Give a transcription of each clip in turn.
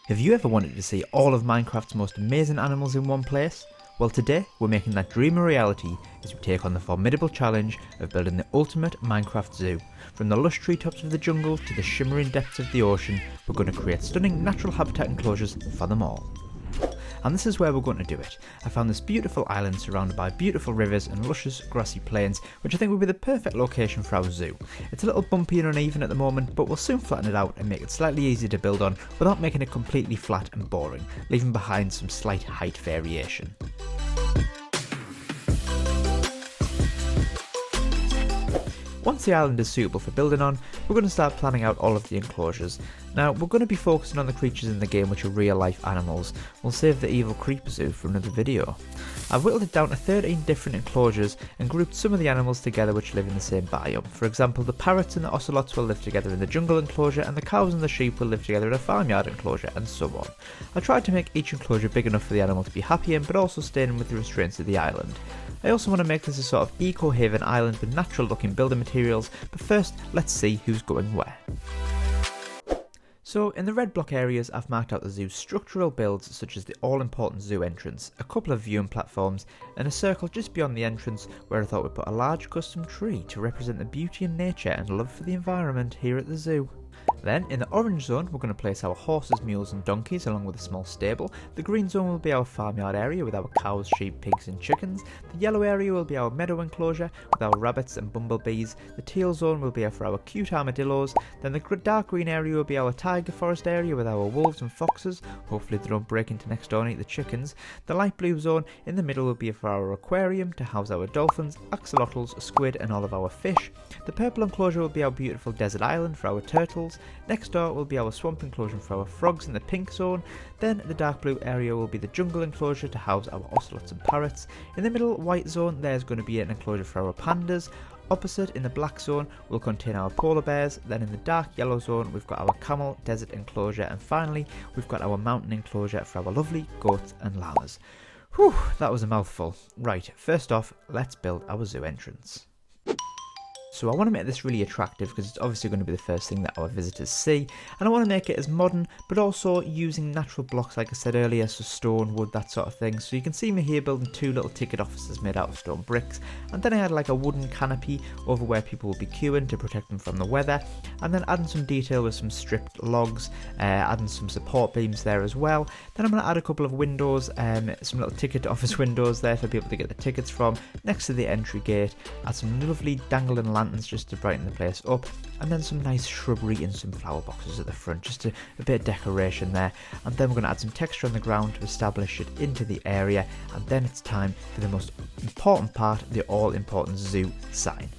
Have you ever wanted to see all of Minecraft's most amazing animals in one place? Well, today we're making that dream a reality as we take on the formidable challenge of building the ultimate Minecraft zoo. From the lush treetops of the jungle to the shimmering depths of the ocean, we're going to create stunning natural habitat enclosures for them all. And this is where we're going to do it. I found this beautiful island surrounded by beautiful rivers and luscious grassy plains, which I think would be the perfect location for our zoo. It's a little bumpy and uneven at the moment, but we'll soon flatten it out and make it slightly easier to build on without making it completely flat and boring, leaving behind some slight height variation. Once the island is suitable for building on, we're going to start planning out all of the enclosures. Now, we're going to be focusing on the creatures in the game which are real life animals. We'll save the evil creeper zoo for another video. I've whittled it down to 13 different enclosures and grouped some of the animals together which live in the same biome. For example, the parrots and the ocelots will live together in the jungle enclosure, and the cows and the sheep will live together in a farmyard enclosure, and so on. I tried to make each enclosure big enough for the animal to be happy in, but also staying with the restraints of the island. I also want to make this a sort of eco-haven island with natural looking building materials, but first let's see who's going where. So in the red block areas I've marked out the zoo's structural builds such as the all-important zoo entrance, a couple of viewing platforms, and a circle just beyond the entrance where I thought we'd put a large custom tree to represent the beauty and nature and love for the environment here at the zoo. Then, in the orange zone, we're going to place our horses, mules and donkeys along with a small stable. The green zone will be our farmyard area with our cows, sheep, pigs and chickens. The yellow area will be our meadow enclosure with our rabbits and bumblebees. The teal zone will be for our cute armadillos. Then the dark green area will be our tiger forest area with our wolves and foxes. Hopefully they don't break into next door and eat the chickens. The light blue zone in the middle will be for our aquarium to house our dolphins, axolotls, squid and all of our fish. The purple enclosure will be our beautiful desert island for our turtles. Next door will be our swamp enclosure for our frogs in the pink zone. Then the dark blue area will be the jungle enclosure to house our ocelots and parrots. In the middle white zone there's going to be an enclosure for our pandas. Opposite in the black zone will contain our polar bears. Then in the dark yellow zone we've got our camel desert enclosure, and finally we've got our mountain enclosure for our lovely goats and llamas. Whew, that was a mouthful. Right, first off let's build our zoo entrance. So I want to make this really attractive because it's obviously going to be the first thing that our visitors see, and I want to make it as modern but also using natural blocks like I said earlier, so stone, wood, that sort of thing. So you can see me here building two little ticket offices made out of stone bricks, and then I had like a wooden canopy over where people will be queuing to protect them from the weather, and then adding some detail with some stripped logs, adding some support beams there as well. Then I'm going to add a couple of windows, some little ticket office windows there for people to get the tickets from, next to the entry gate. Add some lovely dangling lanterns just to brighten the place up, and then some nice shrubbery and some flower boxes at the front, just a bit of decoration there. And then we're going to add some texture on the ground to establish it into the area, and then it's time for the most important part, the all-important zoo sign.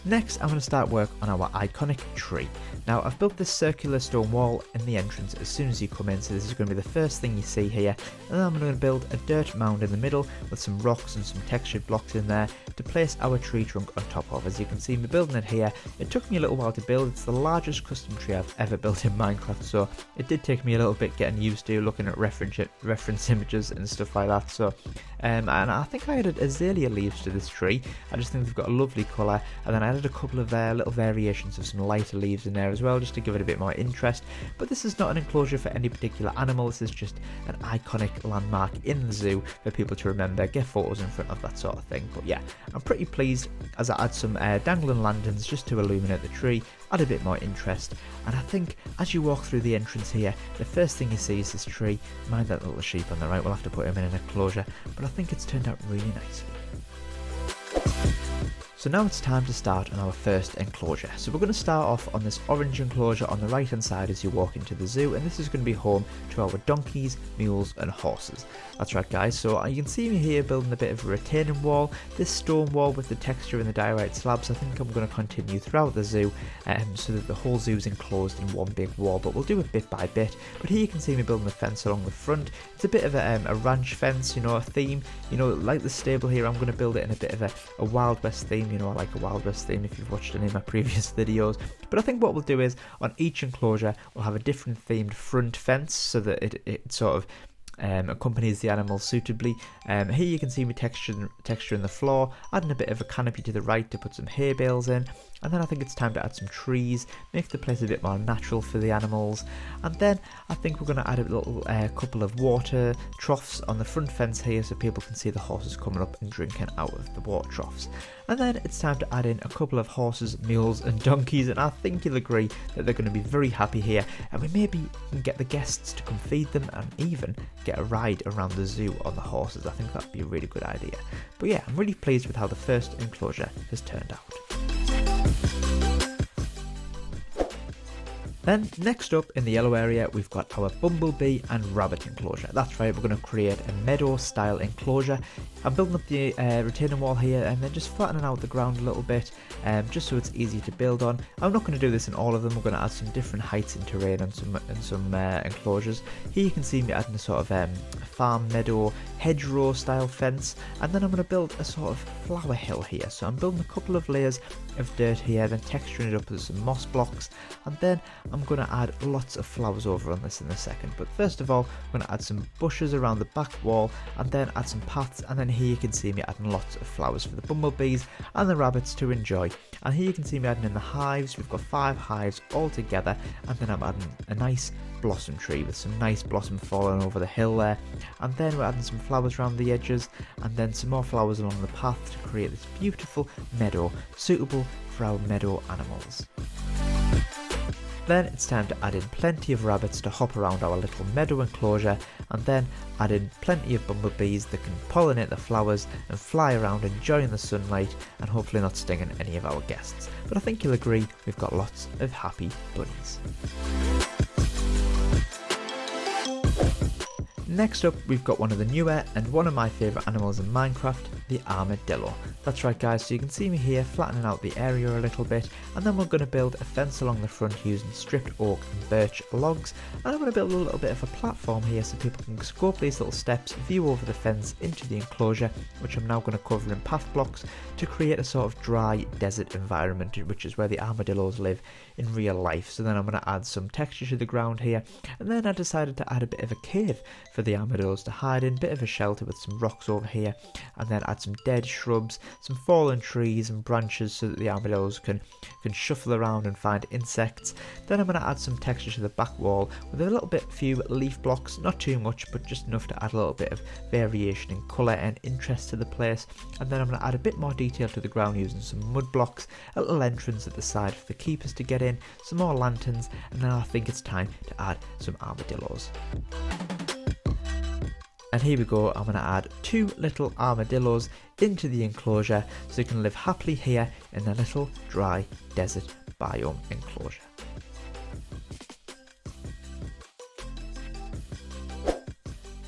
Next, I'm going to start work on our iconic tree. Now, I've built this circular stone wall in the entrance as soon as you come in, so this is going to be the first thing you see here. And then I'm going to build a dirt mound in the middle with some rocks and some textured blocks in there to place our tree trunk on top of. As you can see me building it here, it took me a little while to build. It's the largest custom tree I've ever built in Minecraft, so it did take me a little bit getting used to looking at reference images and stuff like that. So, and I think I added azalea leaves to this tree. I just think they've got a lovely colour, and then I added a couple of little variations of some lighter leaves in there as well, just to give it a bit more interest. But this is not an enclosure for any particular animal. This is just an iconic landmark in the zoo for people to remember, get photos in front of, that sort of thing. But yeah, I'm pretty pleased as I add some dangling lanterns just to illuminate the tree, add a bit more interest. And I think as you walk through the entrance here, the first thing you see is this tree. Mind that little sheep on the right, we'll have to put him in an enclosure, but I think it's turned out really nicely. So now it's time to start on our first enclosure. So we're going to start off on this orange enclosure on the right hand side as you walk into the zoo, and this is going to be home to our donkeys, mules and horses. That's right guys, so you can see me here building a bit of a retaining wall. This stone wall with the texture and the diorite slabs I think I'm going to continue throughout the zoo, so that the whole zoo is enclosed in one big wall, but we'll do it bit by bit. But here you can see me building a fence along the front. It's a bit of a ranch fence, you know, a theme, you know, like the stable here. I'm going to build it in a bit of a Wild West theme. You know, I like a Wild West theme if you've watched any of my previous videos. But I think what we'll do is on each enclosure we'll have a different themed front fence so that it sort of accompanies the animal suitably. Here you can see me texturing the floor, adding a bit of a canopy to the right to put some hay bales in, And then I think it's time to add some trees, make the place a bit more natural for the animals. And then I think we're going to add a little couple of water troughs on the front fence here so people can see the horses coming up and drinking out of the water troughs. And then it's time to add in a couple of horses, mules and donkeys, and I think you'll agree that they're going to be very happy here, and we maybe can get the guests to come feed them and even get a ride around the zoo on the horses. I think that'd be a really good idea. But yeah, I'm really pleased with how the first enclosure has turned out. Then next up in the yellow area we've got our bumblebee and rabbit enclosure. That's right, we're going to create a meadow style enclosure. I'm building up the retaining wall here and then just flattening out the ground a little bit just so it's easy to build on. I'm not going to do this in all of them, we're going to add some different heights in terrain and some enclosures. Here you can see me adding a sort of farm meadow hedgerow style fence, and then I'm going to build a sort of flower hill here. So I'm building a couple of layers of dirt here, then texturing it up with some moss blocks, and then I'm going to add lots of flowers over on this in a second. But first of all, I'm going to add some bushes around the back wall and then add some paths, and then here you can see me adding lots of flowers for the bumblebees and the rabbits to enjoy. And here you can see me adding in the hives. We've got 5 hives all together, and then I'm adding a nice blossom tree with some nice blossom falling over the hill there, and then we're adding some flowers around the edges and then some more flowers along the path to create this beautiful meadow suitable for our meadow animals. Then it's time to add in plenty of rabbits to hop around our little meadow enclosure, and then add in plenty of bumblebees that can pollinate the flowers and fly around enjoying the sunlight and hopefully not stinging any of our guests. But I think you'll agree we've got lots of happy bunnies. Next up, we've got one of the newer and one of my favourite animals in Minecraft, the armadillo. That's right guys, so you can see me here flattening out the area a little bit, and then we're going to build a fence along the front using stripped oak and birch logs, and I'm going to build a little bit of a platform here so people can go up these little steps, view over the fence into the enclosure, which I'm now going to cover in path blocks to create a sort of dry desert environment, which is where the armadillos live in real life. So then I'm going to add some texture to the ground here, and then I decided to add a bit of a cave for the armadillos to hide in, bit of a shelter with some rocks over here, and then add some dead shrubs, some fallen trees and branches so that the armadillos can shuffle around and find insects. Then I'm going to add some texture to the back wall with a little bit few leaf blocks, not too much but just enough to add a little bit of variation in colour and interest to the place. And then I'm going to add a bit more detail to the ground using some mud blocks, a little entrance at the side for the keepers to get in, some more lanterns, and then I think it's time to add some armadillos. And here we go, I'm going to add 2 little armadillos into the enclosure so they can live happily here in a little dry desert biome enclosure.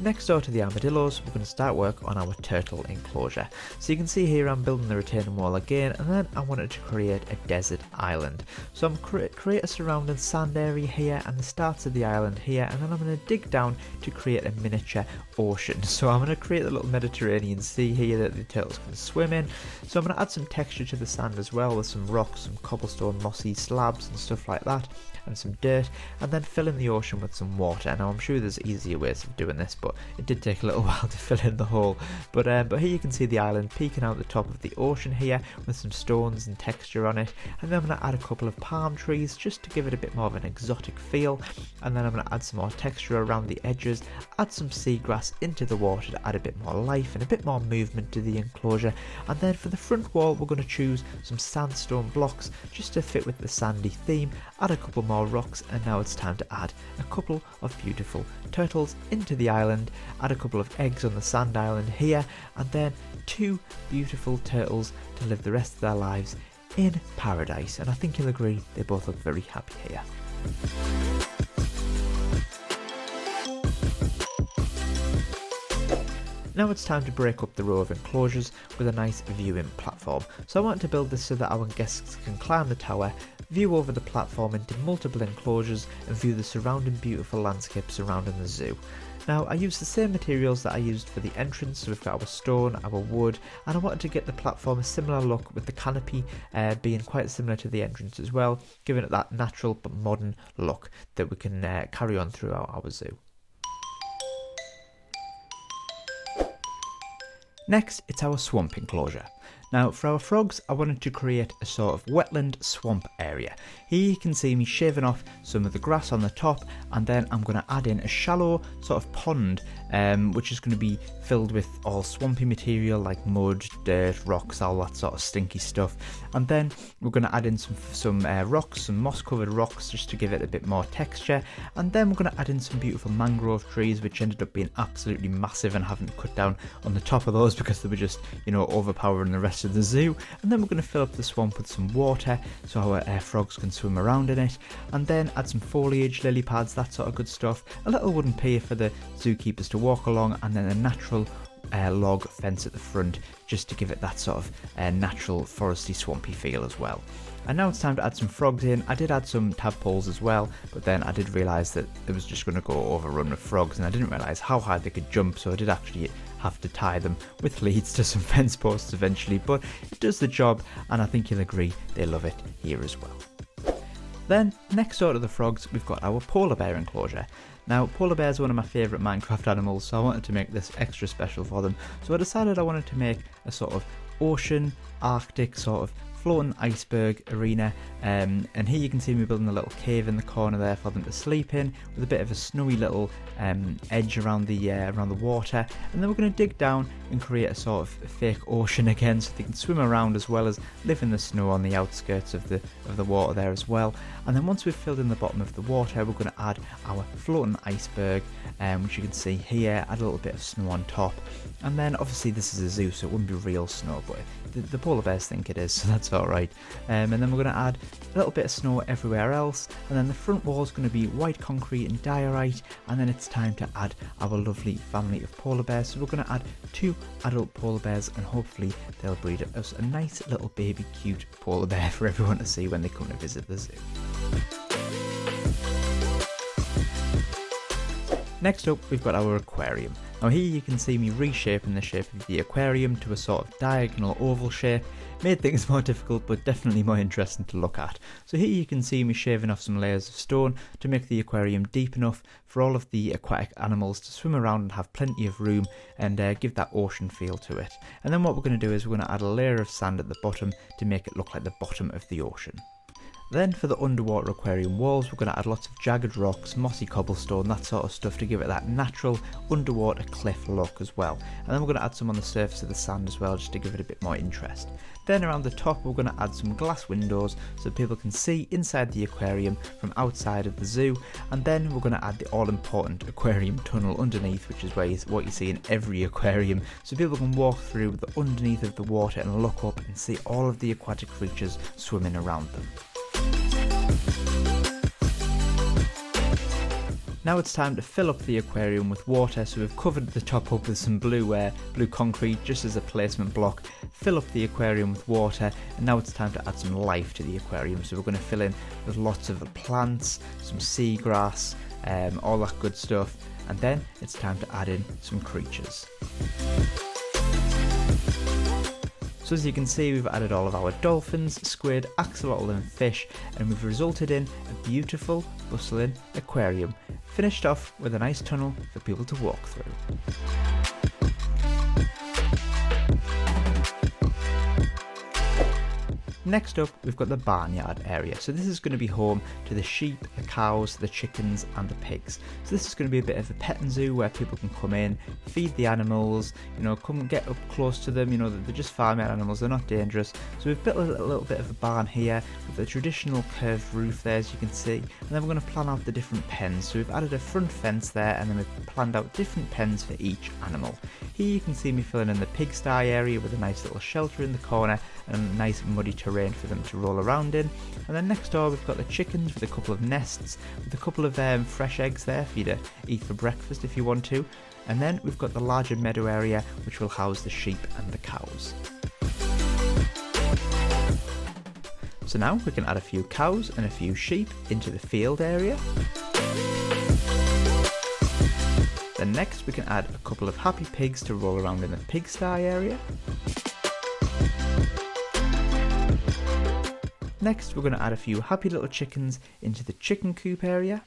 Next door to the armadillos, we're going to start work on our turtle enclosure. So you can see here I'm building the retaining wall again, and then I wanted to create a desert island. So I'm create a surrounding sand area here and the starts of the island here, and then I'm going to dig down to create a miniature ocean. So I'm going to create a little Mediterranean Sea here that the turtles can swim in. So I'm going to add some texture to the sand as well with some rocks, some cobblestone mossy slabs and stuff like that, and some dirt, and then fill in the ocean with some water. Now I'm sure there's easier ways of doing this, but it did take a little while to fill in the hole. But here you can see the island peeking out the top of the ocean here with some stones and texture on it, and then I'm going to add a couple of palm trees just to give it a bit more of an exotic feel, and then I'm going to add some more texture around the edges, add some seagrass into the water to add a bit more life and a bit more movement to the enclosure. And then for the front wall we're going to choose some sandstone blocks just to fit with the sandy theme, add a couple more rocks, and now it's time to add a couple of beautiful turtles into the island, add a couple of eggs on the sand island here, and then 2 beautiful turtles to live the rest of their lives in paradise. And I think you'll agree they both look very happy here. Now it's time to break up the row of enclosures with a nice viewing platform. So I want to build this so that our guests can climb the tower, view over the platform into multiple enclosures, and view the surrounding beautiful landscape surrounding the zoo. Now I used the same materials that I used for the entrance, so we've got our stone, our wood, and I wanted to get the platform a similar look with the canopy being quite similar to the entrance as well, giving it that natural but modern look that we can carry on throughout our zoo. Next, it's our swamp enclosure. Now for our frogs, I wanted to create a sort of wetland swamp area. Here you can see me shaving off some of the grass on the top, and then I'm going to add in a shallow sort of pond, which is going to be filled with all swampy material like mud, dirt, rocks, all that sort of stinky stuff. And then we're going to add in some rocks, some moss covered rocks, just to give it a bit more texture. And then we're going to add in some beautiful mangrove trees, which ended up being absolutely massive, and having to cut down on the top of those because they were just, overpowering the rest of the zoo. And then we're going to fill up the swamp with some water so our frogs can swim around in it, and then add some foliage, lily pads, that sort of good stuff, a little wooden pier for the zookeepers to walk along, and then a natural log fence at the front, just to give it that sort of natural foresty swampy feel as well. And now it's time to add some frogs in. I did add some tadpoles as well, but then I did realise that it was just going to go overrun with frogs, and I didn't realise how high they could jump, so I did actually have to tie them with leads to some fence posts eventually, but it does the job, and I think you'll agree they love it here as well. Then, next door to the frogs, we've got our polar bear enclosure. Now, polar bears are one of my favourite Minecraft animals, so I wanted to make this extra special for them. So I decided I wanted to make a sort of ocean, Arctic sort of floating iceberg arena, and here you can see me building a little cave in the corner there for them to sleep in, with a bit of a snowy little edge around the water. And then we're going to dig down and create a sort of fake ocean again, so they can swim around as well as live in the snow on the outskirts of the water there as well. And then once we've filled in the bottom of the water, we're going to add our floating iceberg, which you can see here, add a little bit of snow on top. And then obviously this is a zoo, so it wouldn't be real snow, but the polar bears think it is, so that's alright. And then we're going to add a little bit of snow everywhere else, and then the front wall is going to be white concrete and diorite. And then it's time to add our lovely family of polar bears. So we're going to add 2 adult polar bears, and hopefully they'll breed us a nice little baby cute polar bear for everyone to see when they come to visit the zoo. Next up, we've got our aquarium. Now here you can see me reshaping the shape of the aquarium to a sort of diagonal oval shape. Made things more difficult, but definitely more interesting to look at. So here you can see me shaving off some layers of stone to make the aquarium deep enough for all of the aquatic animals to swim around and have plenty of room, and give that ocean feel to it. And then what we're going to do is we're going to add a layer of sand at the bottom to make it look like the bottom of the ocean. Then for the underwater aquarium walls, we're going to add lots of jagged rocks, mossy cobblestone, that sort of stuff to give it that natural underwater cliff look as well. And then we're going to add some on the surface of the sand as well, just to give it a bit more interest. Then around the top, we're going to add some glass windows so people can see inside the aquarium from outside of the zoo. And then we're going to add the all-important aquarium tunnel underneath, which is what you see in every aquarium, so people can walk through the underneath of the water and look up and see all of the aquatic creatures swimming around them. Now it's time to fill up the aquarium with water, so we've covered the top up with some blue concrete just as a placement block. Fill up the aquarium with water, and now it's time to add some life to the aquarium. So we're going to fill in with lots of plants, some seagrass, all that good stuff, and then it's time to add in some creatures. So as you can see, we've added all of our dolphins, squid, axolotl and fish, and we've resulted in a beautiful, bustling aquarium, finished off with a nice tunnel for people to walk through. Next up, we've got the barnyard area. So this is going to be home to the sheep, the cows, the chickens and the pigs. So this is going to be a bit of a petting zoo where people can come in, feed the animals, come and get up close to them. They're just farmyard animals, they're not dangerous. So we've built a little bit of a barn here with the traditional curved roof there, as you can see. And then we're going to plan out the different pens. So we've added a front fence there, and then we've planned out different pens for each animal. Here you can see me filling in the pigsty area with a nice little shelter in the corner and a nice muddy terrain for them to roll around in. And then next door we've got the chickens with a couple of nests with a couple of fresh eggs there for you to eat for breakfast if you want to. And then we've got the larger meadow area which will house the sheep and the cows. So now we can add a few cows and a few sheep into the field area. Then next we can add a couple of happy pigs to roll around in the pigsty area. Next we're going to add a few happy little chickens into the chicken coop area.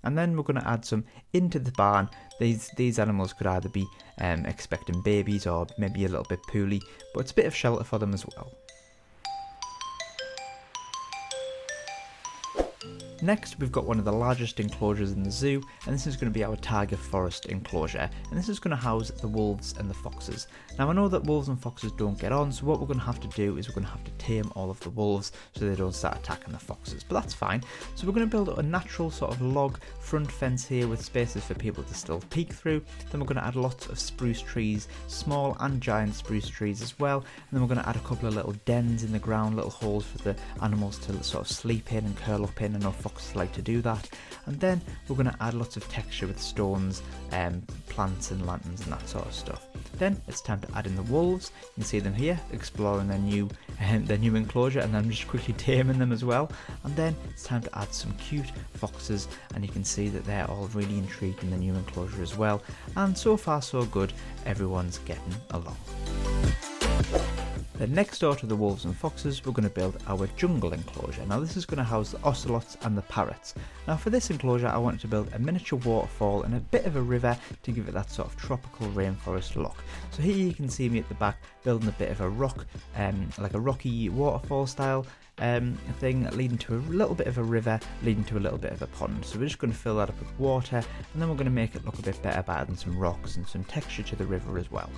And then we're going to add some into the barn. These animals could either be expecting babies or maybe a little bit poorly, but it's a bit of shelter for them as well. Next, we've got one of the largest enclosures in the zoo, and this is going to be our Tarr Forest enclosure, and this is going to house the wolves and the foxes. Now I know that wolves and foxes don't get on, so what we're going to have to do is we're going to have to tame all of the wolves so they don't start attacking the foxes, but that's fine. So we're going to build a natural sort of log front fence here with spaces for people to still peek through. Then we're going to add lots of spruce trees, small and giant spruce trees as well, and then we're going to add a couple of little dens in the ground, little holes for the animals to sort of sleep in and curl up in. I know foxes like to do that. And then we're going to add lots of texture with stones, plants and lanterns and that sort of stuff. Then it's time to add in the wolves. You can see them here exploring their new enclosure, and I'm just quickly taming them as well. And then it's time to add some cute foxes, and you can see that they're all really intrigued in the new enclosure as well. And so far so good, everyone's getting along. Then next door to the wolves and foxes, we're going to build our jungle enclosure. Now this is going to house the ocelots and the parrots. Now for this enclosure, I wanted to build a miniature waterfall and a bit of a river to give it that sort of tropical rainforest look. So here you can see me at the back building a bit of a rock, like a rocky waterfall style thing, leading to a little bit of a river, leading to a little bit of a pond. So we're just going to fill that up with water, and then we're going to make it look a bit better by adding some rocks and some texture to the river as well.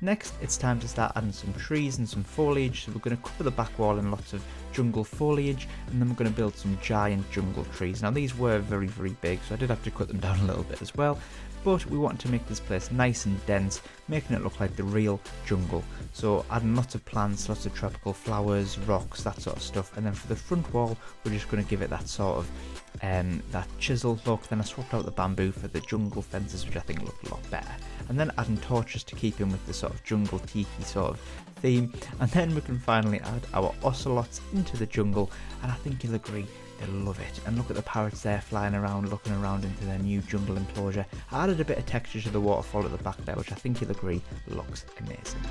Next, it's time to start adding some trees and some foliage, so we're going to cover the back wall in lots of jungle foliage, and then we're going to build some giant jungle trees. Now these were very, very big, so I did have to cut them down a little bit as well, but we wanted to make this place nice and dense, making it look like the real jungle. So adding lots of plants, lots of tropical flowers, rocks, that sort of stuff. And then for the front wall, we're just going to give it that sort of that chisel look. Then I swapped out the bamboo for the jungle fences, which I think looked a lot better. And then adding torches to keep in with the sort of jungle tiki sort of theme. And then we can finally add our ocelots into the jungle, and I think you'll agree they love it. And look at the parrots there flying around, looking around into their new jungle enclosure. I added a bit of texture to the waterfall at the back there, which I think you'll agree looks amazing.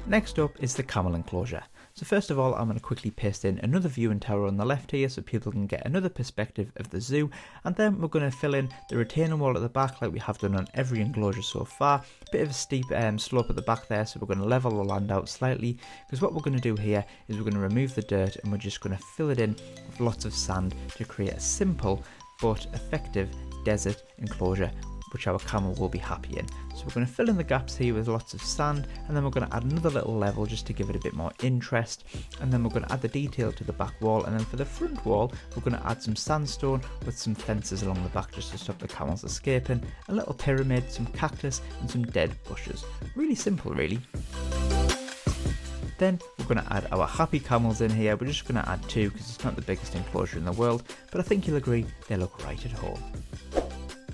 Next up is the camel enclosure. So first of all, I'm going to quickly paste in another viewing tower on the left here so people can get another perspective of the zoo, and then we're going to fill in the retaining wall at the back like we have done on every enclosure so far. Bit of a steep slope at the back there, so we're going to level the land out slightly, because what we're going to do here is we're going to remove the dirt and we're just going to fill it in with lots of sand to create a simple but effective desert enclosure which our camel will be happy in. So we're going to fill in the gaps here with lots of sand, and then we're going to add another little level just to give it a bit more interest, and then we're going to add the detail to the back wall, and then for the front wall we're going to add some sandstone with some fences along the back just to stop the camels escaping, a little pyramid, some cactus and some dead bushes. Really simple really. Then we're going to add our happy camels in here. We're just going to add 2 because it's not the biggest enclosure in the world, but I think you'll agree they look right at home.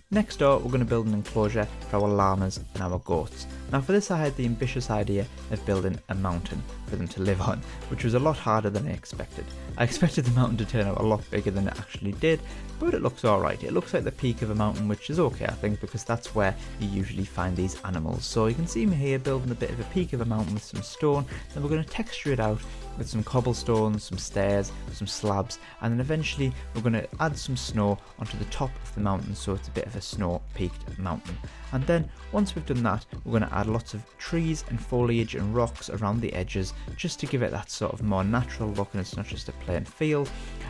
Next door, we're going to build an enclosure for our llamas and our goats. Now for this I had the ambitious idea of building a mountain for them to live on, which was a lot harder than I expected. I expected the mountain to turn out a lot bigger than it actually did, but it looks alright. It looks like the peak of a mountain, which is okay I think, because that's where you usually find these animals. So you can see me here building a bit of a peak of a mountain with some stone, then we're going to texture it out with some cobblestones, some stairs, some slabs, and then eventually we're going to add some snow onto the top of the mountain so it's a bit of a snow peaked mountain. And then once we've done that, we're going to add lots of trees and foliage and rocks around the edges just to give it that sort of more natural look, and it's not just a plain field.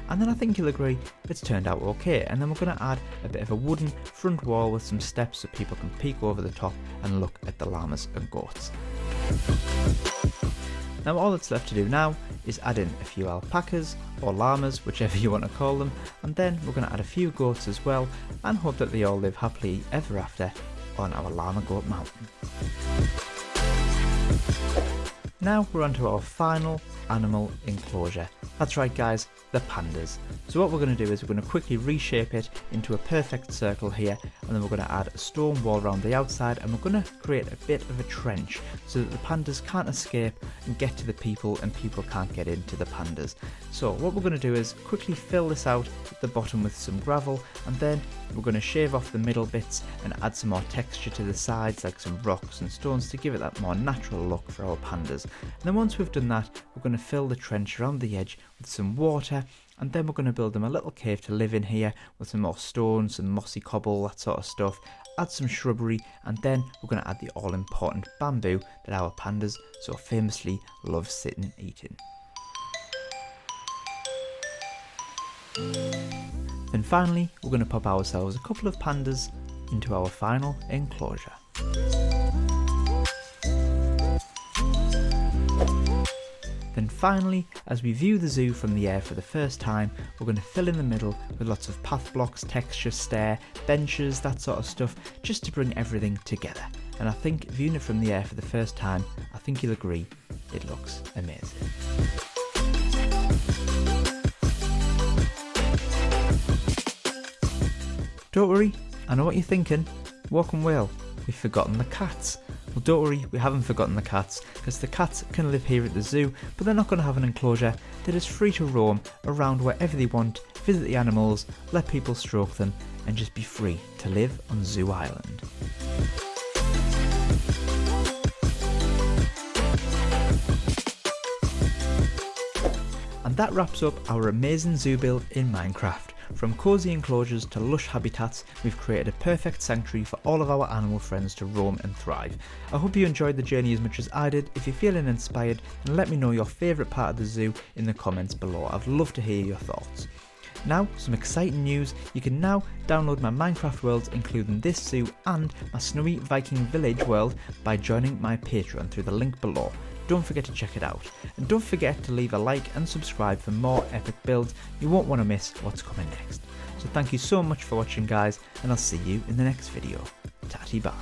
And then I think you'll agree it's turned out okay. And then we're going to add a bit of a wooden front wall with some steps so people can peek over the top and look at the llamas and goats. Now all that's left to do now is add in a few alpacas or llamas, whichever you want to call them, and then we're going to add a few goats as well and hope that they all live happily ever after on our Llama Goat mountain. Now we're on to our final animal enclosure. That's right guys, the pandas. So what we're going to do is we're going to quickly reshape it into a perfect circle here, and then we're going to add a stone wall around the outside, and we're going to create a bit of a trench so that the pandas can't escape and get to the people, and people can't get into the pandas. So what we're going to do is quickly fill this out at the bottom with some gravel, and then we're going to shave off the middle bits and add some more texture to the sides like some rocks and stones to give it that more natural look for our pandas. And then once we've done that, we're going to fill the trench around the edge with some water, and then we're going to build them a little cave to live in here with some more stones, some mossy cobble, that sort of stuff, add some shrubbery, and then we're going to add the all important bamboo that our pandas so famously love sitting and eating. Then finally, we're going to pop ourselves a couple of pandas into our final enclosure. Then finally, as we view the zoo from the air for the first time, we're going to fill in the middle with lots of path blocks, texture, stair, benches, that sort of stuff, just to bring everything together. And I think viewing it from the air for the first time, I think you'll agree, it looks amazing. Don't worry, I know what you're thinking. Welcome Will, we've forgotten the cats. Well, don't worry, we haven't forgotten the cats, because the cats can live here at the zoo, but they're not going to have an enclosure. They're just free to roam around wherever they want, visit the animals, let people stroke them, and just be free to live on Zoo Island. And that wraps up our amazing zoo build in Minecraft. From cosy enclosures to lush habitats, we've created a perfect sanctuary for all of our animal friends to roam and thrive. I hope you enjoyed the journey as much as I did. If you're feeling inspired, then let me know your favourite part of the zoo in the comments below. I'd love to hear your thoughts. Now, some exciting news. You can now download my Minecraft worlds, including this zoo and my Snowy Viking Village world, by joining my Patreon through the link below. Don't forget to check it out. And don't forget to leave a like and subscribe for more epic builds. You won't want to miss what's coming next. So thank you so much for watching, guys, and I'll see you in the next video. Tatty bye.